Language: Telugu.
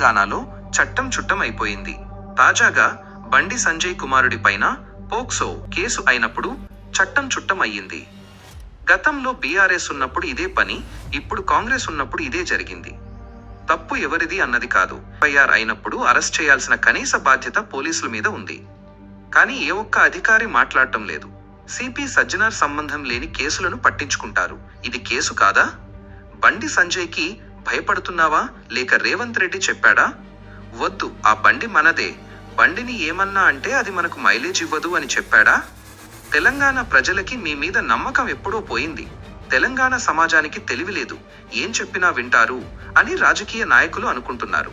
తెలంగాణలో చట్టం చుట్టం అయిపోయింది. తాజాగా బండి సంజయ్ కుమారుడి పైన పోక్సో కేసు అయినప్పుడు చట్టం చుట్టం అయ్యింది. గతంలో బీఆర్ఎస్ ఉన్నప్పుడు ఇదే పని, ఇప్పుడు కాంగ్రెస్ ఉన్నప్పుడు ఇదే జరిగింది. తప్పు ఎవరిది అన్నది కాదు. ఎఫ్ఐఆర్ అయినప్పుడు అరెస్ట్ చేయాల్సిన కనీస బాధ్యత పోలీసుల మీద ఉంది. కానీ ఏ ఒక్క అధికారి మాట్లాడటం లేదు. సిపి సజ్జనార్ సంబంధం లేని కేసులను పట్టించుకుంటారు. ఇది కేసు కాదా? బండి సంజయ్కి భయపడుతున్నావా లేక రేవంత్ రెడ్డి చెప్పాడా? వద్దు, ఆ బండి మనదే, బండిని ఏమన్నా అంటే అది మనకు మైలేజ్ ఇవ్వదు అని చెప్పాడా? తెలంగాణ ప్రజలకి మీ మీద నమ్మకం ఎప్పుడో పోయింది. తెలంగాణ సమాజానికి తెలివి లేదు, ఏం చెప్పినా వింటారు అని రాజకీయ నాయకులు అనుకుంటున్నారు.